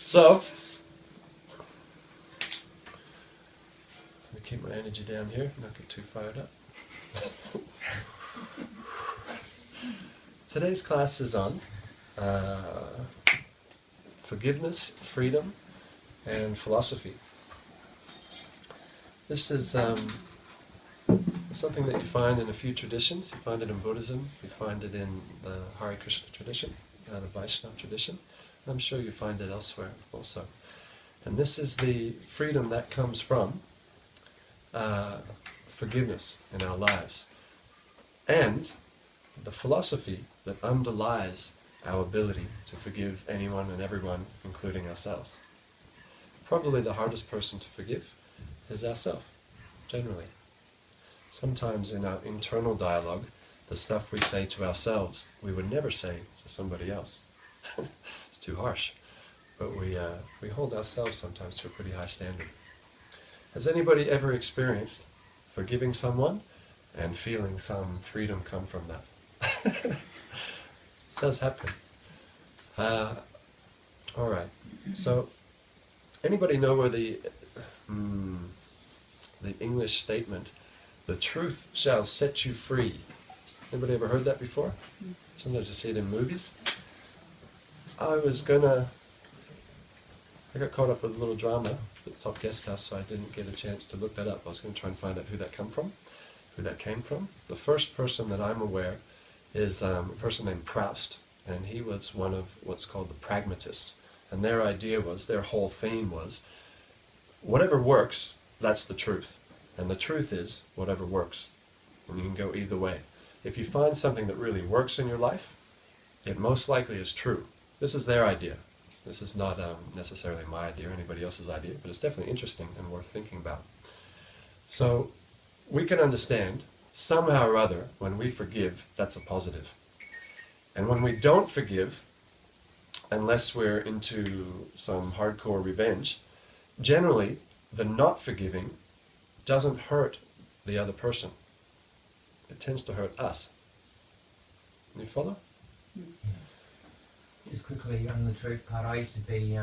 So, let me keep my energy down here, not get too fired up. Today's class is on forgiveness, freedom, and philosophy. This is something that you find in a few traditions. You find it in Buddhism, you find it in the Hare Krishna tradition, the Vaishnava tradition. I'm sure you find it elsewhere also. And this is the freedom that comes from forgiveness in our lives. And the philosophy that underlies our ability to forgive anyone and everyone, including ourselves. Probably the hardest person to forgive is ourselves, generally. Sometimes in our internal dialogue, the stuff we say to ourselves, we would never say to somebody else. It's too harsh. But we hold ourselves sometimes to a pretty high standard. Has anybody ever experienced forgiving someone and feeling some freedom come from that? It does happen. Alright, so anybody know where the English statement, "The truth shall set you free"? Anybody ever heard that before? Sometimes you see it in movies. I got caught up with a little drama at the Top Guest House, so I didn't get a chance to look that up. I was going to try and find out who that came from. The first person that I'm aware is a person named Proust, and he was one of what's called the pragmatists. And their whole theme was, whatever works, that's the truth. And the truth is, whatever works. And you can go either way. If you find something that really works in your life, it most likely is true. This is their idea. This is not necessarily my idea or anybody else's idea, but it's definitely interesting and worth thinking about. So we can understand, somehow or other, when we forgive, that's a positive. And when we don't forgive, unless we're into some hardcore revenge, generally the not forgiving doesn't hurt the other person. It tends to hurt us. You follow? Just quickly on the truth part, I used to be,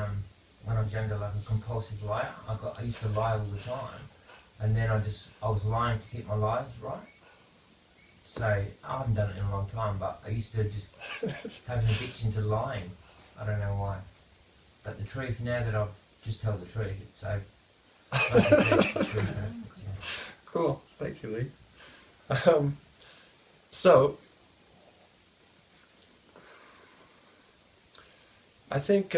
when I was younger, like a compulsive liar. I used to lie all the time. And then I was lying to keep my lies right. So I haven't done it in a long time, but I used to just have an addiction to lying. I don't know why. But the truth, now that I've just told the truth, it's so... the truth, yeah. Cool, thank you, Lee. So, I think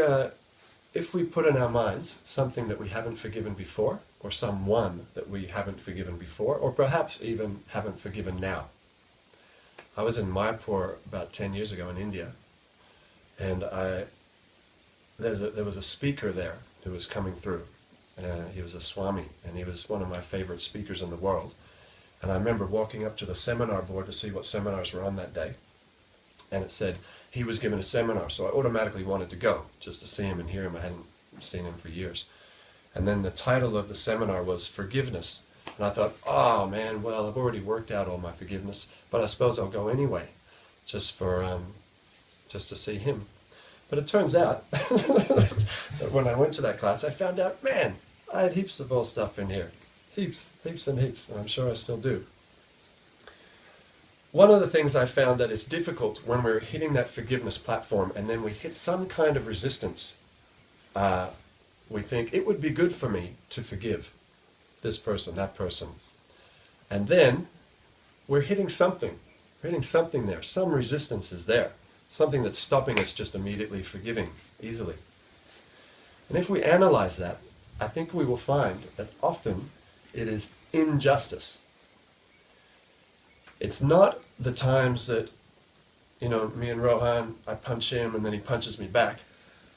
if we put in our minds something that we haven't forgiven before, or someone that we haven't forgiven before, or perhaps even haven't forgiven now. I was in Mayapur about 10 years ago in India, and there was a speaker there who was coming through. He was a Swami, and he was one of my favorite speakers in the world. And I remember walking up to the seminar board to see what seminars were on that day, and it said he was giving a seminar, so I automatically wanted to go, just to see him and hear him. I hadn't seen him for years. And then the title of the seminar was Forgiveness. And I thought, oh man, well, I've already worked out all my forgiveness, but I suppose I'll go anyway, just to see him. But it turns out that when I went to that class, I found out, man, I had heaps of old stuff in here. Heaps and heaps, and I'm sure I still do. One of the things I found that is difficult when we're hitting that forgiveness platform and then we hit some kind of resistance, we think, it would be good for me to forgive this person, that person. And then we're hitting something. We're hitting something there. Some resistance is there. Something that's stopping us just immediately forgiving easily. And if we analyze that, I think we will find that often it is injustice. It's not the times that, me and Rohan, I punch him and then he punches me back,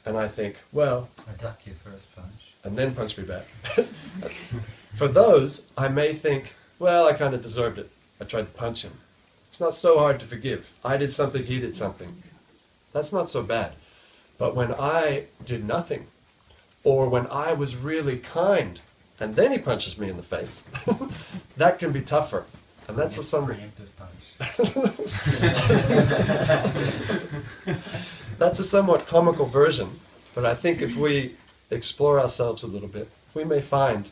and I think, well... I duck your first punch. And then punch me back. For those, I may think, well, I kind of deserved it. I tried to punch him. It's not so hard to forgive. I did something, he did something. That's not so bad. But when I did nothing, or when I was really kind, and then he punches me in the face, that can be tougher. And that's a preemptive punch. That's a somewhat comical version, But I think if we explore ourselves a little bit, we may find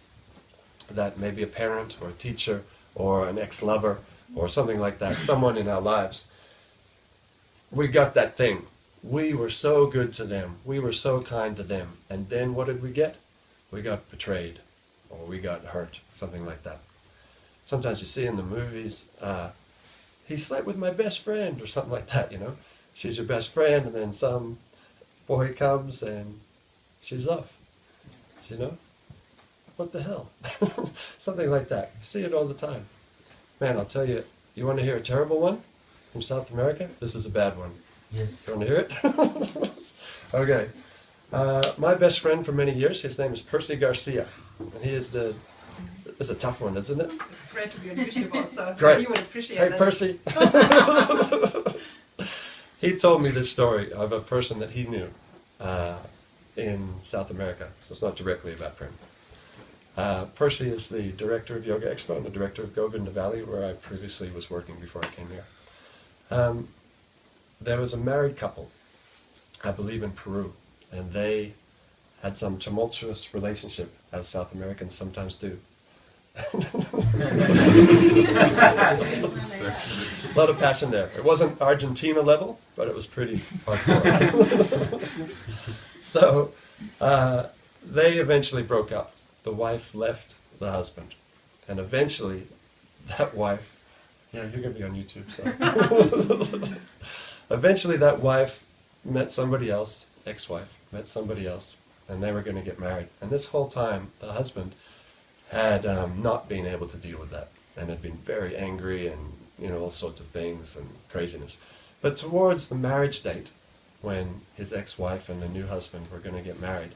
that maybe a parent or a teacher or an ex-lover or something like that, someone in our lives, we got that thing. We were so good to them. We were so kind to them. And then what did we get? We got betrayed or we got hurt, something like that. Sometimes you see in the movies, he slept with my best friend or something like that, you know. She's your best friend and then some boy comes and she's off, you know. What the hell? Something like that. You see it all the time. Man, I'll tell you, you want to hear a terrible one from South America? This is a bad one. Yes. You want to hear it? Okay. My best friend for many years, his name is Percy Garcia. And he is it's a tough one, isn't it? It's great to be on YouTube also. Great. You would appreciate Hey, it. Percy. He told me this story of a person that he knew in South America. So it's not directly about Prem. Percy is the director of Yoga Expo and the director of Govinda Valley, where I previously was working before I came here. There was a married couple, I believe in Peru, and they had some tumultuous relationship, as South Americans sometimes do. A lot of passion there. It wasn't Argentina level, but it was pretty hardcore. So they eventually broke up. The wife left the husband, and eventually that wife, yeah, you're going to be on YouTube, so. Eventually that wife met somebody else, ex-wife, met somebody else, and they were going to get married. And this whole time, the husband had not been able to deal with that, and had been very angry and, you know, all sorts of things and craziness. But towards the marriage date, when his ex-wife and the new husband were going to get married,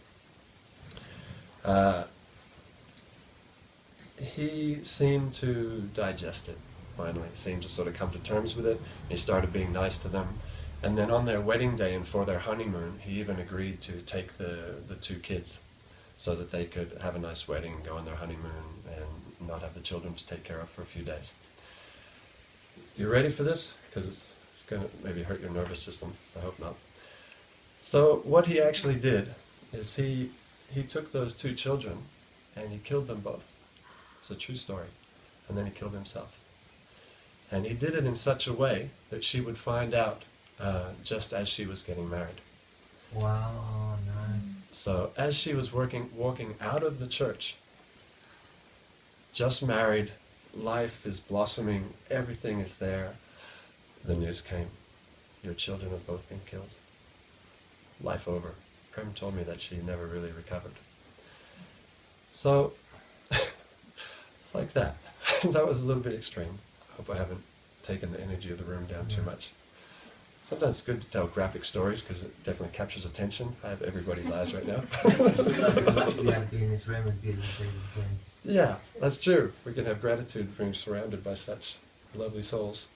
he seemed to digest it, finally. He seemed to sort of come to terms with it. He started being nice to them. And then on their wedding day and for their honeymoon, he even agreed to take the two kids so that they could have a nice wedding and go on their honeymoon and not have the children to take care of for a few days. You ready for this? Because it's going to maybe hurt your nervous system. I hope not. So what he actually did is he took those two children and he killed them both. It's a true story. And then he killed himself. And he did it in such a way that she would find out just as she was getting married. Wow, oh no. So as she was walking out of the church, just married, life is blossoming, everything is there, the news came. Your children have both been killed. Life over. Prem told me that she never really recovered. So, like that. That was a little bit extreme. I hope I haven't taken the energy of the room down too much. Sometimes it's good to tell graphic stories because it definitely captures attention. I have everybody's eyes right now. Yeah, that's true. We can have gratitude being surrounded by such lovely souls.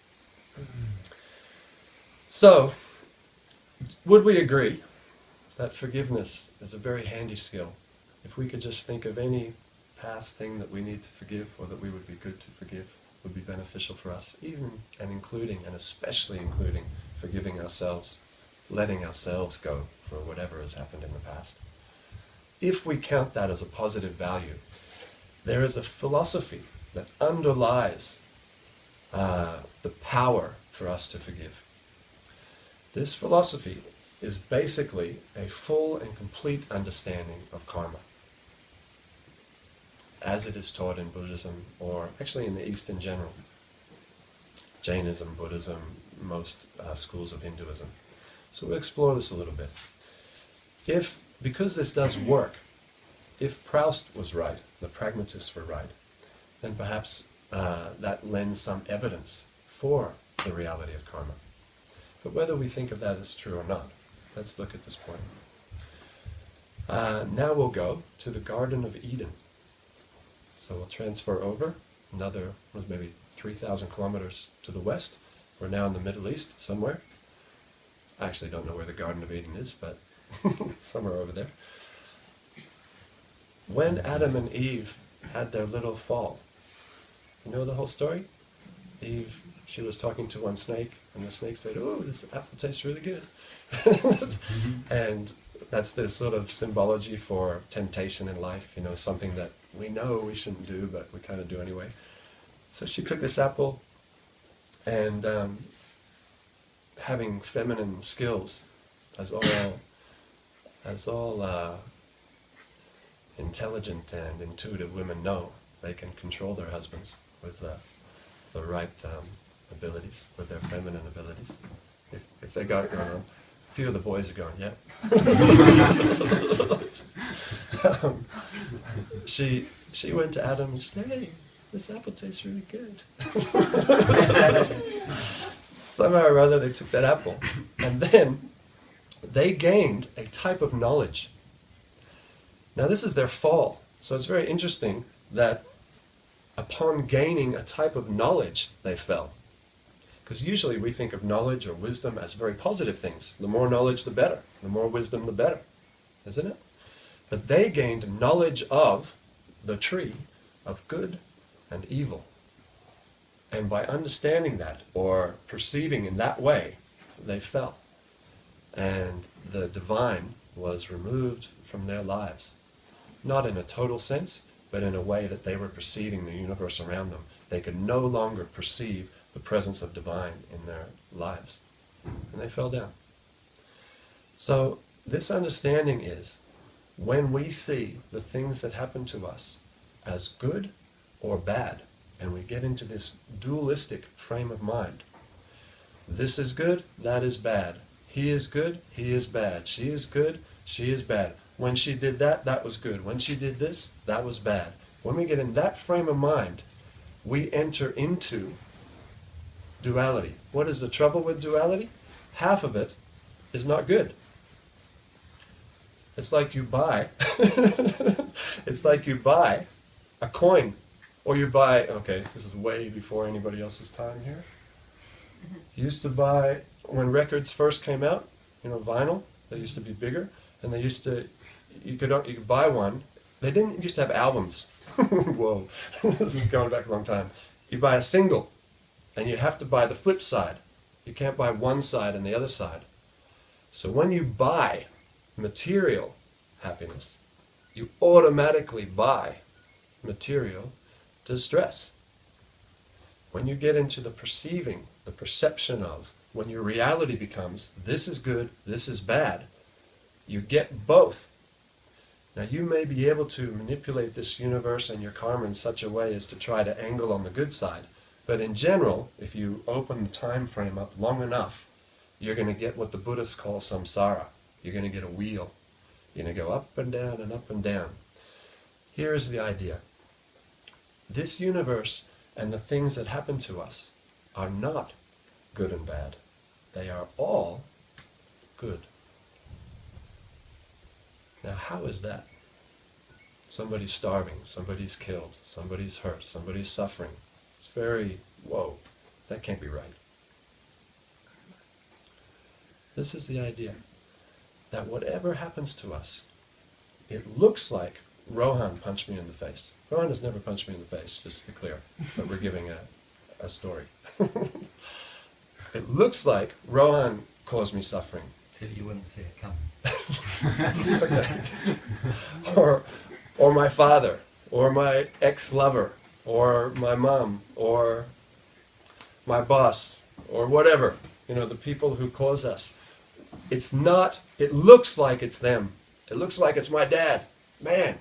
So, would we agree that forgiveness is a very handy skill? If we could just think of any past thing that we need to forgive or that we would be good to forgive, would be beneficial for us, even and including, and especially including, forgiving ourselves, letting ourselves go for whatever has happened in the past. If we count that as a positive value, there is a philosophy that underlies the power for us to forgive. This philosophy is basically a full and complete understanding of karma, as it is taught in Buddhism, or actually in the East in general. Jainism, Buddhism, most schools of Hinduism. So we'll explore this a little bit. Because this does work, if Proust was right, the pragmatists were right, then perhaps that lends some evidence for the reality of karma. But whether we think of that as true or not, let's look at this point. Now we'll go to the Garden of Eden. So we'll transfer over another, maybe 3,000 kilometers to the west. We're now in the Middle East, somewhere. I actually don't know where the Garden of Eden is, but somewhere over there. When Adam and Eve had their little fall, you know the whole story? Eve, she was talking to one snake, and the snake said, "Oh, this apple tastes really good." And That's the sort of symbology for temptation in life, you know, something that we know we shouldn't do, but we kind of do anyway. So she took this apple, and having feminine skills, as all intelligent and intuitive women know, they can control their husbands with the right abilities, with their feminine abilities. If they got it going on. A few of the boys are going, yeah. She went to Adam and said, hey, this apple tastes really good. Somehow or other they took that apple, and then they gained a type of knowledge. Now this is their fall, so it's very interesting that upon gaining a type of knowledge, they fell. Because usually we think of knowledge or wisdom as very positive things. The more knowledge, the better. The more wisdom, the better. Isn't it? But they gained knowledge of the tree of good and evil. And by understanding that, or perceiving in that way, they fell. And the divine was removed from their lives. Not in a total sense, but in a way that they were perceiving the universe around them. They could no longer perceive the presence of divine in their lives. And they fell down. So this understanding is, when we see the things that happen to us as good or bad, and we get into this dualistic frame of mind, this is good, that is bad. He is good, he is bad. She is good, she is bad. When she did that, that was good. When she did this, that was bad. When we get in that frame of mind, we enter into duality. What is the trouble with duality? Half of it is not good. It's like you buy a coin, or you buy, okay, this is way before anybody else's time here. You used to buy, when records first came out, you know, vinyl, they used to be bigger, and they used to, you could buy one. They didn't used to have albums. Whoa, this is going back a long time. You buy a single, and you have to buy the flip side. You can't buy one side and the other side. So when you buy material happiness, you automatically buy material distress. When you get into the perceiving, the perception of, when your reality becomes, this is good, this is bad, you get both. Now you may be able to manipulate this universe and your karma in such a way as to try to angle on the good side. But in general, if you open the time frame up long enough, you're going to get what the Buddhists call samsara. You're going to get a wheel. You're going to go up and down and up and down. Here is the idea. This universe and the things that happen to us are not good and bad. They are all good. Now how is that? Somebody's starving, somebody's killed, somebody's hurt, somebody's suffering. It's very, whoa, that can't be right. This is the idea, that whatever happens to us, it looks like Rohan punched me in the face. Rohan has never punched me in the face, just to be clear, but we're giving a story. It looks like Rohan caused me suffering. So you wouldn't see it coming. or my father, or my ex-lover, or my mom, or my boss, or whatever. You know, the people who cause us. It's not, it looks like it's them. It looks like it's my dad. Man,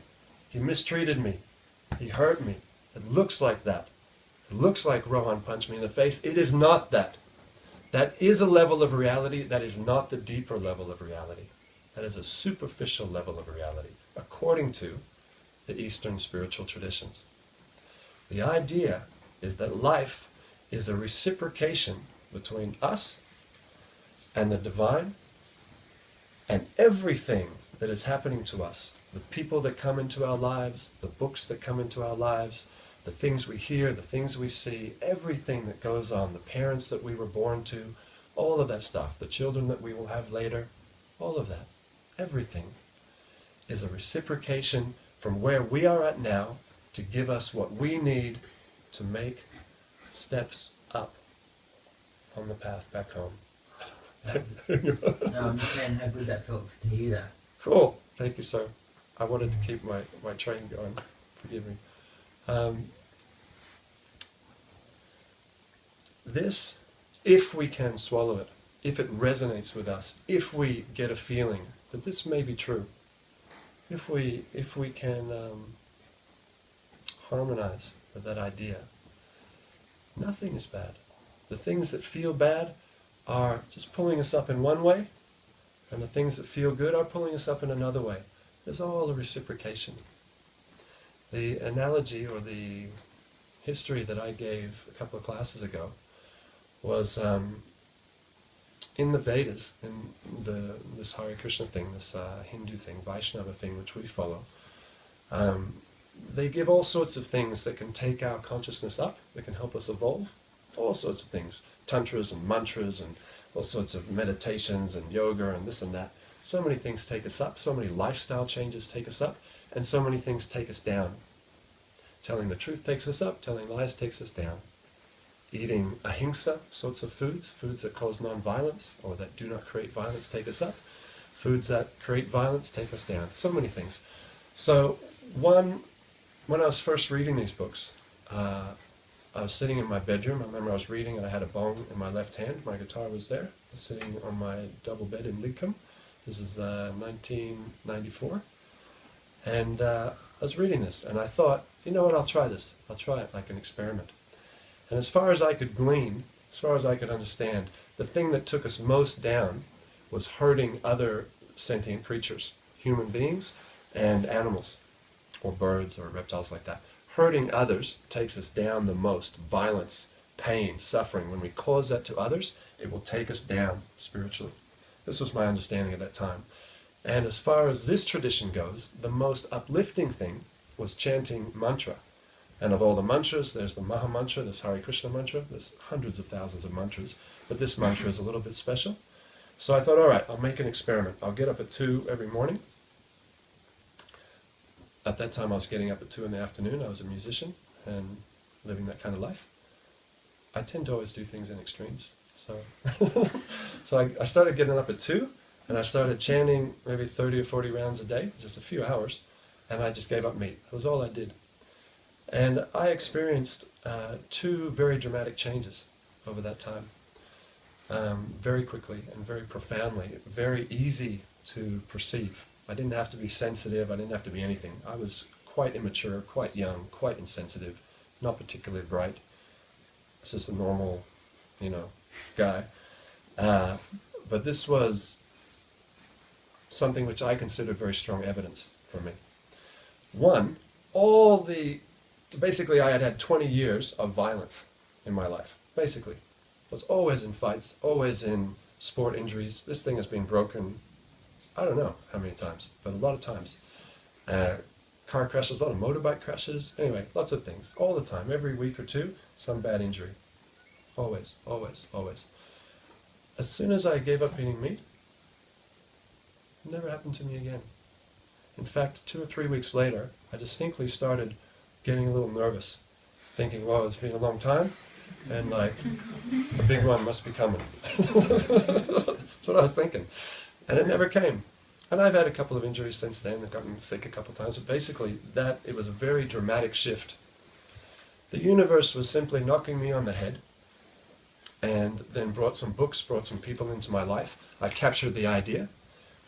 he mistreated me. He hurt me. It looks like that. It looks like Rohan punched me in the face. It is not that. That is a level of reality. That is not the deeper level of reality. That is a superficial level of reality, according to the Eastern spiritual traditions. The idea is that life is a reciprocation between us and the divine, and everything that is happening to us, the people that come into our lives, the books that come into our lives, the things we hear, the things we see, everything that goes on, the parents that we were born to, all of that stuff, the children that we will have later, all of that, everything is a reciprocation from where we are at now to give us what we need to make steps up on the path back home. No, I'm just saying how good that felt to hear that. Cool. Thank you, sir. I wanted to keep my train going. Forgive me. This, if we can swallow it, if it resonates with us, if we get a feeling that this may be true, if we can harmonize with that idea, nothing is bad. The things that feel bad are just pulling us up in one way, and the things that feel good are pulling us up in another way. There's all a reciprocation. The analogy or the history that I gave a couple of classes ago was in the Vedas, in this Hare Krishna thing, this Hindu thing, Vaishnava thing, which we follow. They give all sorts of things that can take our consciousness up, that can help us evolve. All sorts of things. Tantras and mantras and all sorts of meditations and yoga and this and that. So many things take us up, so many lifestyle changes take us up, and so many things take us down. Telling the truth takes us up, telling lies takes us down. Eating ahimsa sorts of foods, foods that cause non-violence or that do not create violence, take us up. Foods that create violence take us down. So many things. So when I was first reading these books, I was sitting in my bedroom. I remember I was reading and I had a bong in my left hand. My guitar was there. I was sitting on my double bed in Lidcombe. This is 1994. And I was reading this and I thought, you know what, I'll try this. I'll try it like an experiment. And as far as I could glean, as far as I could understand, the thing that took us most down was hurting other sentient creatures, human beings and animals, or birds or reptiles like that. Hurting others takes us down the most. Violence, pain, suffering. When we cause that to others, it will take us down spiritually. This was my understanding at that time. And as far as this tradition goes, the most uplifting thing was chanting mantra. And of all the mantras, there's the Maha Mantra, this Hare Krishna mantra. There's hundreds of thousands of mantras, but this mantra is a little bit special. So I thought, all right, I'll make an experiment. I'll get up at 2 every morning. At that time I was getting up at 2 in the afternoon. I was a musician and living that kind of life. I tend to always do things in extremes. So I started getting up at 2 and I started chanting maybe 30 or 40 rounds a day, just a few hours, and I just gave up meat. That was all I did. And I experienced 2 very dramatic changes over that time. Very quickly and very profoundly, very easy to perceive. I didn't have to be sensitive, I didn't have to be anything. I was quite immature, quite young, quite insensitive, not particularly bright. It's just a normal, guy. But this was something which I considered very strong evidence for me. One, basically I had had 20 years of violence in my life, basically. I was always in fights, always in sport injuries. This thing has been broken, I don't know how many times, but a lot of times. Car crashes, a lot of motorbike crashes, anyway, lots of things. All the time, every week or 2, some bad injury. Always, always, always. As soon as I gave up eating meat, it never happened to me again. In fact, 2 or 3 weeks later, I distinctly started getting a little nervous, thinking, well, it's been a long time, and like, a big one must be coming. That's what I was thinking. And it never came. And I've had a couple of injuries since then. I've gotten sick a couple of times. But basically, it was a very dramatic shift. The universe was simply knocking me on the head, and then brought some books, brought some people into my life. I captured the idea.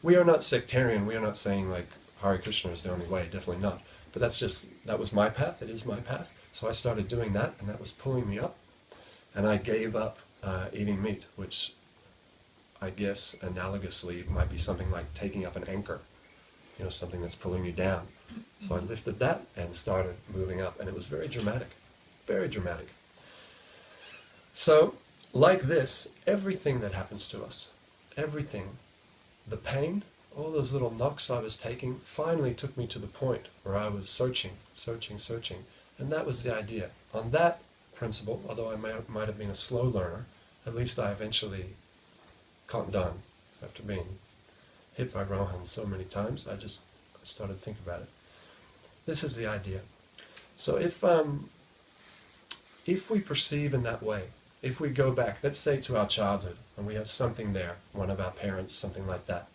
We are not sectarian. We are not saying like Hare Krishna is the only way. Definitely not. But that was my path. It is my path. So I started doing that, and that was pulling me up. And I gave up eating meat, which I guess analogously might be something like taking up an anchor, something that's pulling you down. So I lifted that and started moving up, and it was very dramatic, very dramatic. So, like this, everything that happens to us, everything, the pain, all those little knocks I was taking, finally took me to the point where I was searching, and that was the idea. On that principle, although I might have been a slow learner, at least I eventually caught on after being hit by Rohan so many times. I started to think about it. This is the idea. So if we perceive in that way, if we go back, let's say to our childhood, and we have something there, one of our parents, something like that,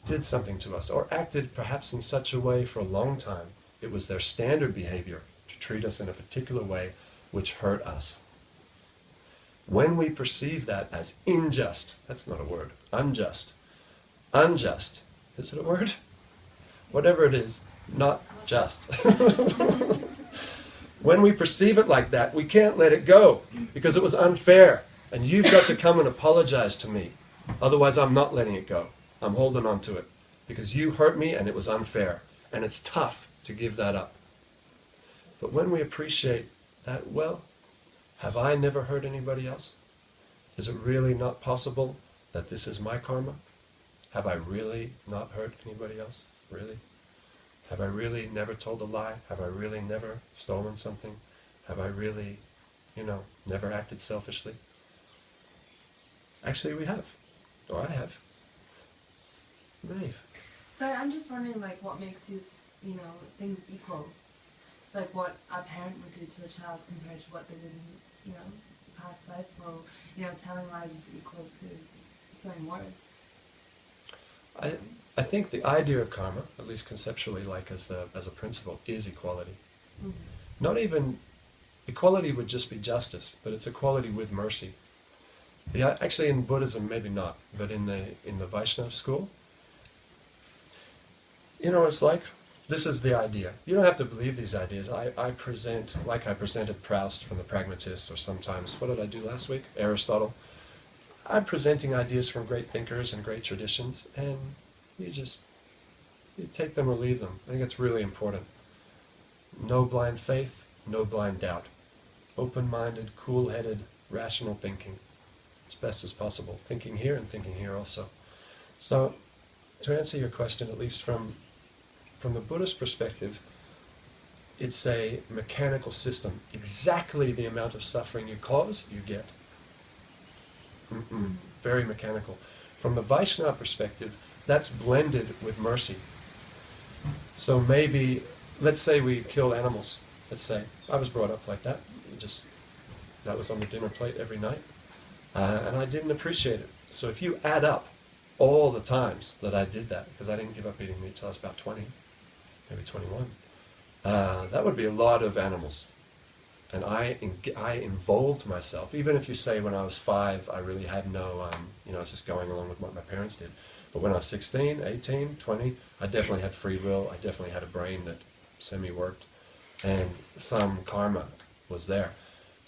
did something to us, or acted perhaps in such a way for a long time, it was their standard behavior to treat us in a particular way which hurt us. When we perceive that as unjust, that's not a word, unjust, is it a word? Whatever it is, not just. When we perceive it like that, we can't let it go because it was unfair. And you've got to come and apologize to me. Otherwise, I'm not letting it go. I'm holding on to it because you hurt me and it was unfair. And it's tough to give that up. But when we appreciate that, well, have I never hurt anybody else? Is it really not possible that this is my karma? Have I really not hurt anybody else? Really? Have I really never told a lie? Have I really never stolen something? Have I really, never acted selfishly? Actually, we have. Or I have. Maeve. So I'm just wondering, like, what makes things equal? Like, what a parent would do to a child compared to what they did in, past life, or, telling lies is equal to something worse. I think the idea of karma, at least conceptually, like as a principle, is equality. Mm-hmm. Not even equality would just be justice, but it's equality with mercy. Actually, in Buddhism, maybe not, but in the Vaishnava school, it's like this is the idea. You don't have to believe these ideas. I present like I presented Proust from the Pragmatists, or sometimes what did I do last week? Aristotle. I'm presenting ideas from great thinkers and great traditions, and you take them or leave them. I think it's really important. No blind faith, no blind doubt. Open-minded, cool-headed, rational thinking, as best as possible. Thinking here and thinking here also. So, to answer your question, at least from the Buddhist perspective, it's a mechanical system. Exactly the amount of suffering you cause, you get. Very mechanical. From the Vaishnava perspective, that's blended with mercy. So maybe, let's say we kill animals. Let's say, I was brought up like that. That was on the dinner plate every night. And I didn't appreciate it. So if you add up all the times that I did that, because I didn't give up eating meat till I was about 20, maybe 21, that would be a lot of animals. And I involved myself, even if you say when I was 5, I really had no, I was just going along with what my parents did. But when I was 16, 18, 20, I definitely had free will. I definitely had a brain that semi-worked. And some karma was there.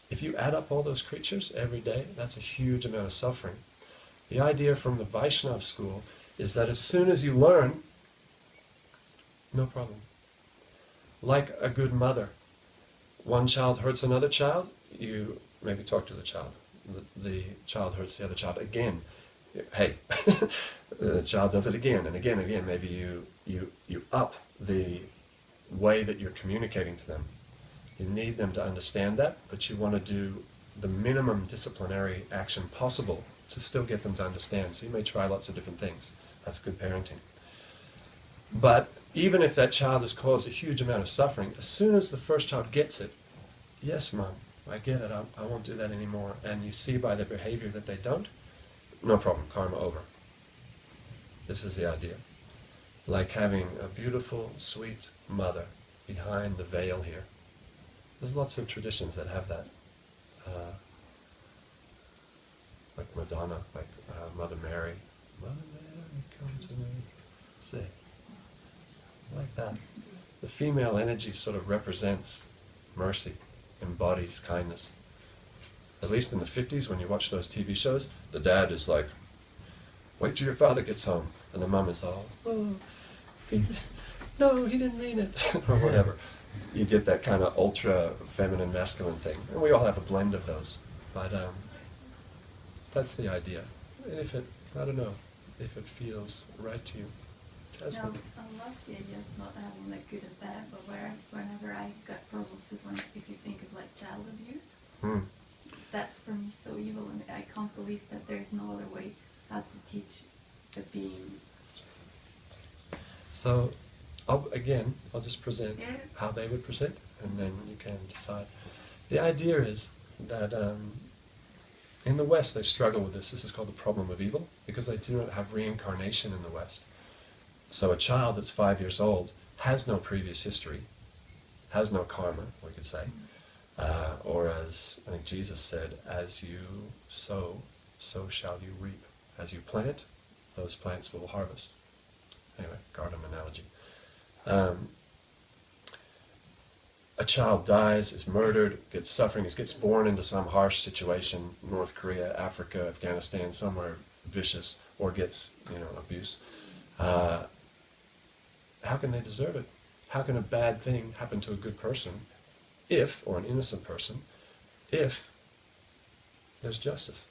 If you add up all those creatures every day, that's a huge amount of suffering. The idea from the Vaishnava school is that as soon as you learn, no problem. Like a good mother. One child hurts another child, you maybe talk to the child. The child hurts the other child again. Hey, the child does it again and again and again. Maybe you up the way that you're communicating to them. You need them to understand that, but you want to do the minimum disciplinary action possible to still get them to understand. So you may try lots of different things. That's good parenting. But even if that child has caused a huge amount of suffering, as soon as the first child gets it, yes, Mom, I get it, I won't do that anymore, and you see by their behavior that they don't, no problem, karma over. This is the idea. Like having a beautiful, sweet mother behind the veil here. There's lots of traditions that have that. Like Madonna, like Mother Mary. Mother Mary, come to me. Say. Like that. The female energy sort of represents mercy, embodies kindness. At least in the 50s, when you watch those TV shows, the dad is like, wait till your father gets home. And the mum is all, oh, no, he didn't mean it, or whatever. You get that kind of ultra feminine, masculine thing. And we all have a blend of those. But that's the idea. And if it, I don't know, if it feels right to you. Jasmine. No, I love the idea of not having like good or bad, but whenever I got problems with if you think of like child abuse, that's for me so evil, and I can't believe that there's no other way how to teach a being. So, I'll just present how they would present, and then you can decide. The idea is that in the West they struggle with this. This is called the problem of evil, because they do not have reincarnation in the West. So a child that's 5 years old has no previous history, has no karma, we could say. Or as I think Jesus said, as you sow, so shall you reap. As you plant, those plants will harvest. Anyway, garden analogy. A child dies, is murdered, gets suffering, gets born into some harsh situation, North Korea, Africa, Afghanistan, somewhere vicious, or gets, abuse. How can they deserve it? How can a bad thing happen to a good person, or an innocent person, if there's justice?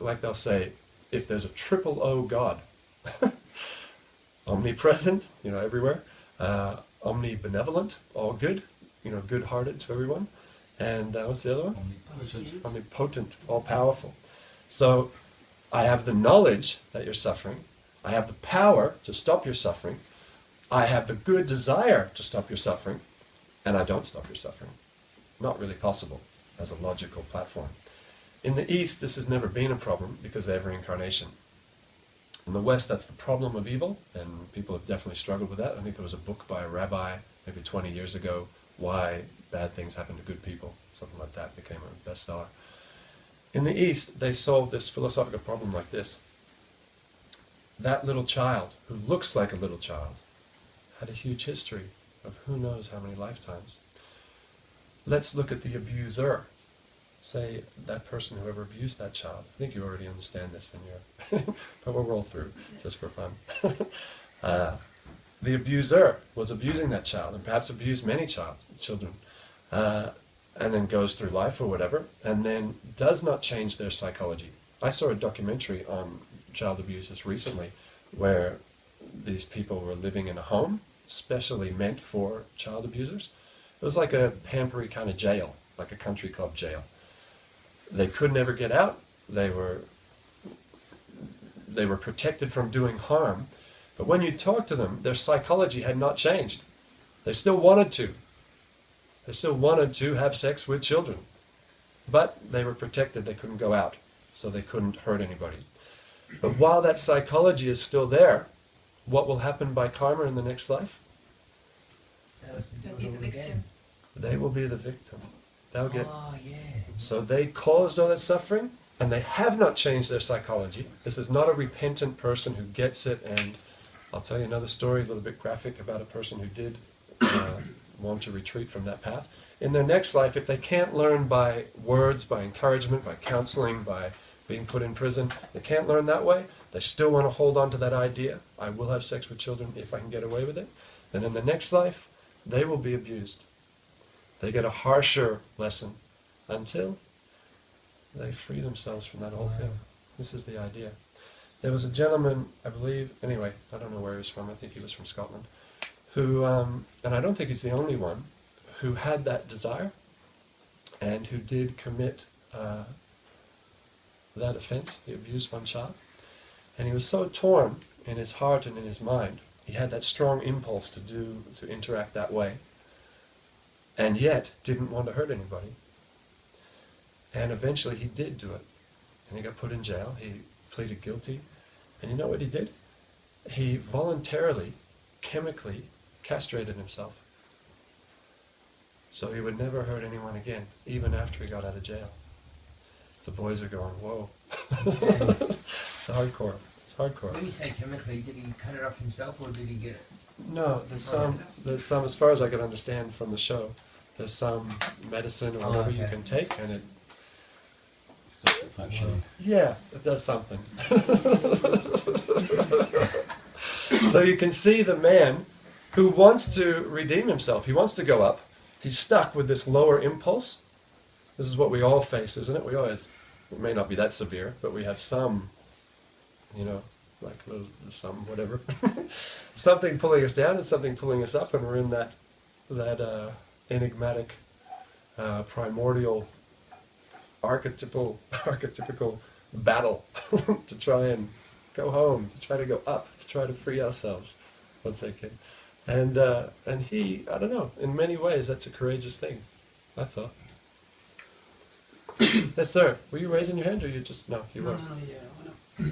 Like they'll say, if there's a triple O God, omnipresent, everywhere, omnibenevolent, all good, good-hearted to everyone, and what's the other one? Omnipotent, all-powerful. So I have the knowledge that you're suffering, I have the power to stop your suffering, I have the good desire to stop your suffering, and I don't stop your suffering. Not really possible as a logical platform. In the East, this has never been a problem because they have reincarnation. In the West, that's the problem of evil, and people have definitely struggled with that. I think there was a book by a rabbi maybe 20 years ago, Why Bad Things Happen to Good People. Something like that became a bestseller. In the East, they solved this philosophical problem like this. That little child, who looks like a little child, had a huge history of who knows how many lifetimes. Let's look at the abuser. Say that person who ever abused that child. I think you already understand this in your, but we'll roll through just for fun. The abuser was abusing that child, and perhaps abused many children, and then goes through life or whatever, and then does not change their psychology. I saw a documentary on child abuse just recently, where these people were living in a home specially meant for child abusers. It was like a pampery kind of jail, like a country club jail. They could never get out. They were protected from doing harm. But when you talk to them, their psychology had not changed. They still wanted to. They still wanted to have sex with children. But they were protected. They couldn't go out, so they couldn't hurt anybody. But while that psychology is still there, what will happen by karma in the next life? They'll be the victim. They will be the victim. They'll get. Oh, yeah. So they caused all that suffering, and they have not changed their psychology. This is not a repentant person who gets it, and I'll tell you another story, a little bit graphic, about a person who did want to retreat from that path. In their next life, if they can't learn by words, by encouragement, by counseling, by being put in prison, they can't learn that way, they still want to hold on to that idea, I will have sex with children if I can get away with it, then in the next life, they will be abused. They get a harsher lesson until they free themselves from that whole thing. This is the idea. There was a gentleman, I believe, anyway, I don't know where he was from, I think he was from Scotland, who, and I don't think he's the only one, who had that desire and who did commit that offense. He abused one child. And he was so torn in his heart and in his mind. He had that strong impulse to interact that way, and yet didn't want to hurt anybody. And eventually he did do it. And he got put in jail. He pleaded guilty. And you know what he did? He voluntarily, chemically castrated himself. So he would never hurt anyone again, even after he got out of jail. The boys are going, whoa. It's hardcore. It's hardcore. When you say chemically, did he cut it off himself or did he get it? No, there's some, as far as I can understand from the show, there's some medicine or whatever you can take, and it Stops it functioning. yeah, it does something. So you can see the man who wants to redeem himself. He wants to go up. He's stuck with this lower impulse. This is what we all face, isn't it? It may not be that severe, but we have some, like some whatever, something pulling us down and something pulling us up, and we're in that enigmatic, primordial, archetypical battle to try and go home, to try to go up, to try to free ourselves once they can. And he, I don't know, in many ways that's a courageous thing, I thought. Yes, sir. Were you raising your hand, or you just no? You weren't. No, yeah.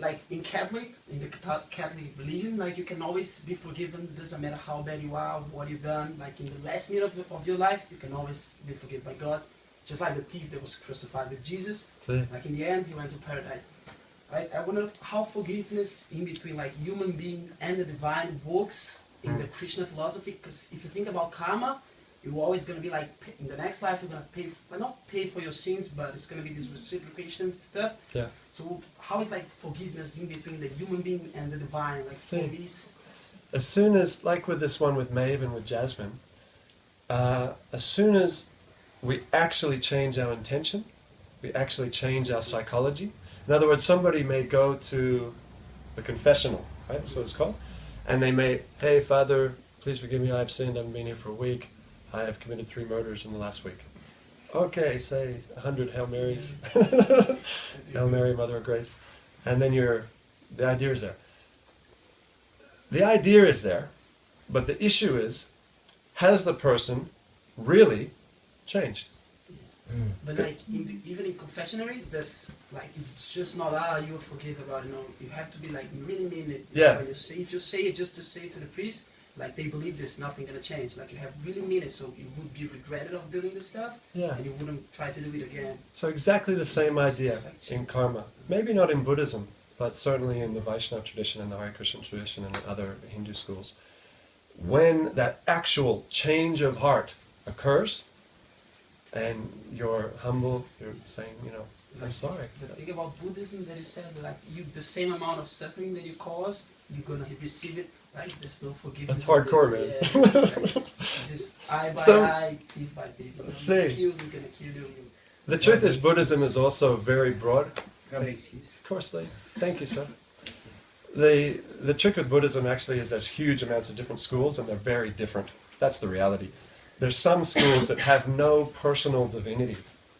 like in the Catholic religion, like you can always be forgiven. Doesn't matter how bad you are, what you've done. Like in the last minute of your life, you can always be forgiven by God. Just like the thief that was crucified with Jesus. See? Like in the end, he went to paradise. Right? I wonder how forgiveness in between like human being and the divine works in the Krishna philosophy. Because if you think about karma, you're always going to be like, in the next life, you're going to pay, well, not pay for your sins, but it's going to be this reciprocation stuff. Yeah. So how is like forgiveness in between the human being and the divine? Like See. for me, As soon as, like with this one with Maeve and with Jasmine, as soon as we actually change our intention, we actually change our psychology. In other words, somebody may go to the confessional, right? That's what it's called. And they may, hey, Father, please forgive me, I have sinned, I haven't been here for a week. I have committed 3 murders in the last week. Okay, say 100 Hail Marys. Hail Mary, Mother of Grace. And then the idea is there. The idea is there, but the issue is, has the person really changed? but like even in confessionary, there's like it's just not you forgive about you have to be like really mean it. Yeah. When you say, if you say it just to say it to the priest, like they believe there's nothing gonna change. Like you have really mean it, so you would be regretted of doing this stuff, Yeah. and you wouldn't try to do it again. So exactly the same idea Just like in karma. Maybe not in Buddhism, but certainly in the Vaishnava tradition and the Hare Krishna tradition and other Hindu schools. When that actual change of heart occurs, and you're humble, you're saying, I'm sorry. The thing about Buddhism that is said, like the same amount of suffering that you caused, you're gonna receive it. Right? There's no forgiveness. That's hardcore, man. Yeah, this is eye by So- eye, teeth by teeth. See. You're gonna kill you. The truth is, Buddhism is also very broad. Got an excuse. Of course, thank you, sir. The trick with Buddhism actually is there's huge amounts of different schools, and they're very different. That's the reality. There's some schools that have no personal divinity,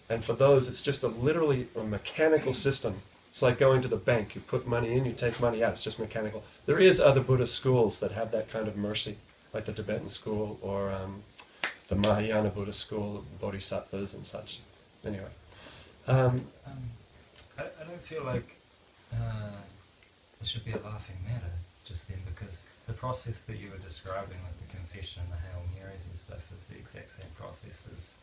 and for those, it's just literally a mechanical system. It's like going to the bank. You put money in, you take money out. It's just mechanical. There is other Buddhist schools that have that kind of mercy, like the Tibetan school or the Mahayana Buddhist school, Bodhisattvas and such. Anyway. I don't feel like there should be a laughing matter just then, because the process that you were describing with the confession and the Hail Marys and stuff is the exact same process as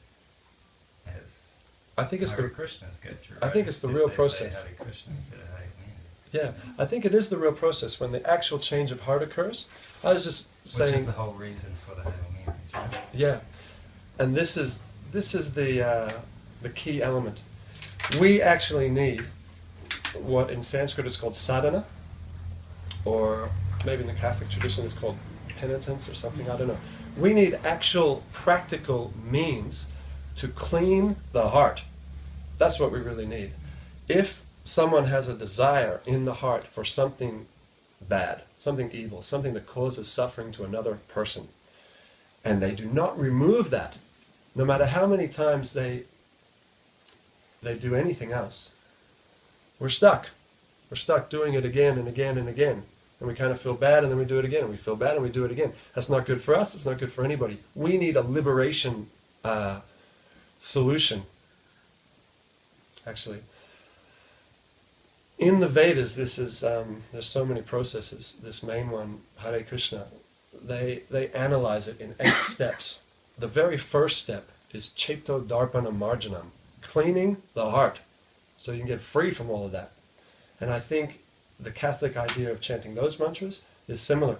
I think it's Hare Krishnas go through. I think it's the real They say process. Hare Krishna instead of Hare Mary. Yeah, I think it is the real process when the actual change of heart occurs. I was just Which saying, is the whole reason for the Hail Marys, right? yeah, and this is the key element. We actually need what in Sanskrit is called sadhana, or maybe in the Catholic tradition it's called penitence or something. I don't know. We need actual practical means to clean the heart. That's what we really need. If someone has a desire in the heart for something bad, something evil, something that causes suffering to another person, and they do not remove that, no matter how many times they do anything else, we're stuck. We're stuck doing it again and again and again. And we kind of feel bad, and then we do it again, and we feel bad, and we do it again. That's not good for us. It's not good for anybody. We need a liberation solution, actually. In the Vedas, this is there's so many processes. This main one, Hare Krishna, they analyze it in 8 steps. The very first step is Chaito Darpana Marjanam, cleaning the heart, so you can get free from all of that. And I think the Catholic idea of chanting those mantras is similar.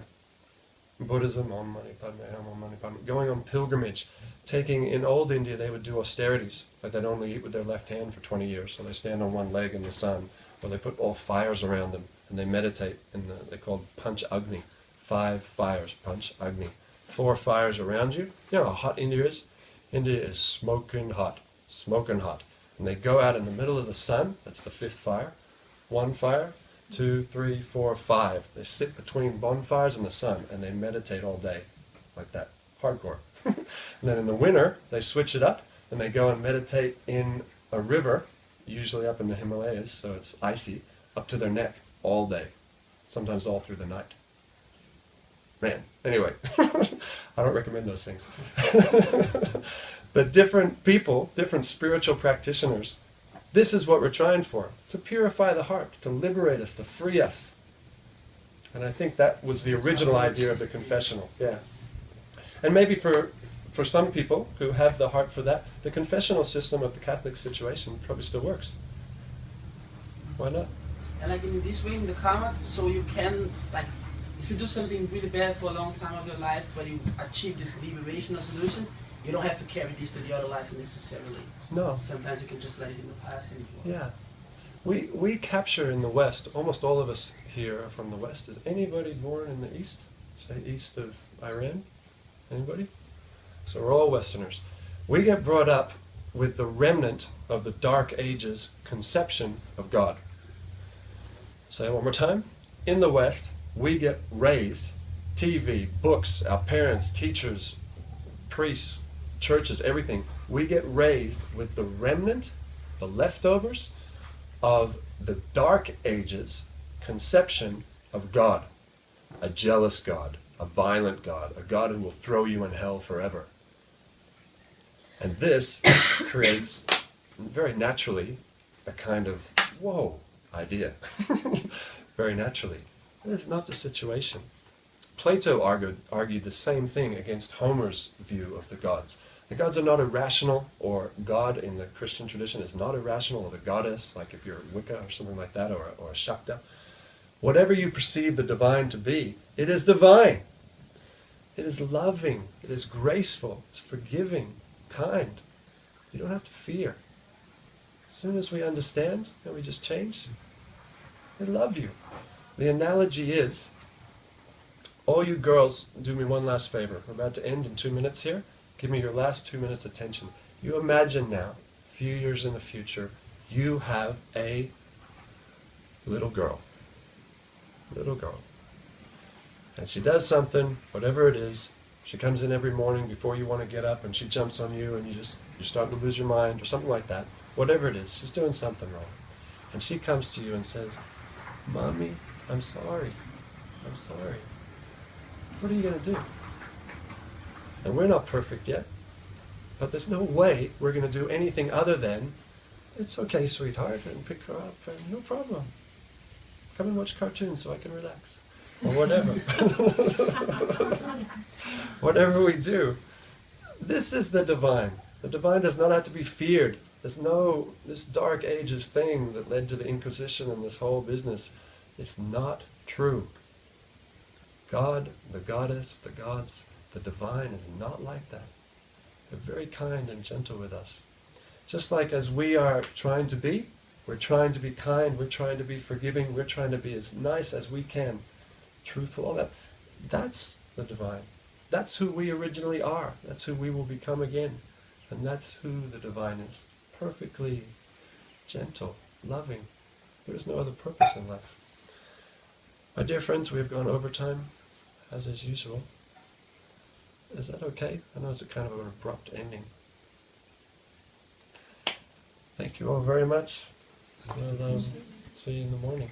Buddhism, Om Mani Padme Hum, Om Mani Padme, going on pilgrimage, in old India they would do austerities, like they'd only eat with their left hand for 20 years, so they stand on one leg in the sun, or they put all fires around them, and they meditate, they're called Panch Agni, 5 fires, Panch Agni, 4 fires around you. You know how hot India is? India is smoking hot, and they go out in the middle of the sun, that's the 5th fire, 1 fire, 2, 3, 4, 5. They sit between bonfires and the sun, and they meditate all day, like that, hardcore. And then in the winter, they switch it up, and they go and meditate in a river, usually up in the Himalayas, so it's icy, up to their neck all day, sometimes all through the night. Man, anyway, I don't recommend those things. But different people, different spiritual practitioners, This is what we're trying for, to purify the heart, to liberate us, to free us. And I think that was the original idea of the confessional. Yeah. And maybe for some people who have the heart for that, the confessional system of the Catholic situation probably still works. Why not? And like in this way, in the karma, so you can, like, if you do something really bad for a long time of your life, but you achieve this liberation or solution, you don't have to carry this to the other life necessarily. No. Sometimes you can just let it in the past and you Yeah. We capture in the West, almost all of us here are from the West. Is anybody born in the East? Say east of Iran? Anybody? So we're all Westerners. We get brought up with the remnant of the Dark Ages conception of God. Say it one more time. In the West, we get raised, TV, books, our parents, teachers, priests, churches, everything. We get raised with the remnant, the leftovers, of the Dark Ages conception of God. A jealous God, a violent God, a God who will throw you in hell forever. And this creates, very naturally, a kind of, whoa, idea. Very naturally. That is not the situation. Plato argued the same thing against Homer's view of the gods. The gods are not irrational, or God in the Christian tradition is not irrational, or the goddess, like if you're Wicca or something like that, or a Shakta. Whatever you perceive the divine to be, it is divine. It is loving, it is graceful, it's forgiving, kind. You don't have to fear. As soon as we understand, and we just change, they love you. The analogy is, all you girls, do me one last favor. We're about to end in 2 minutes here. Give me your last 2 minutes attention. You imagine now, a few years in the future, you have a little girl. Little girl. And she does something, whatever it is. She comes in every morning before you want to get up and she jumps on you and you're starting to lose your mind or something like that. Whatever it is, she's doing something wrong. And she comes to you and says, "Mommy, I'm sorry. I'm sorry." What are you going to do? And we're not perfect yet, but there's no way we're going to do anything other than, "It's okay, sweetheart," and pick her up, and no problem. Come and watch cartoons so I can relax. Or whatever. Whatever we do. This is the divine. The divine does not have to be feared. There's no, this Dark Ages thing that led to the Inquisition and this whole business. It's not true. God, the goddess, the gods, the divine is not like that. They're very kind and gentle with us. Just like as we are trying to be, we're trying to be kind, we're trying to be forgiving, we're trying to be as nice as we can, truthful, all that. That's the divine. That's who we originally are. That's who we will become again. And that's who the divine is. Perfectly gentle, loving. There is no other purpose in life. My dear friends, we have gone over time, as is usual. Is that okay? I know it's a kind of an abrupt ending. Thank you all very much. We'll see you in the morning.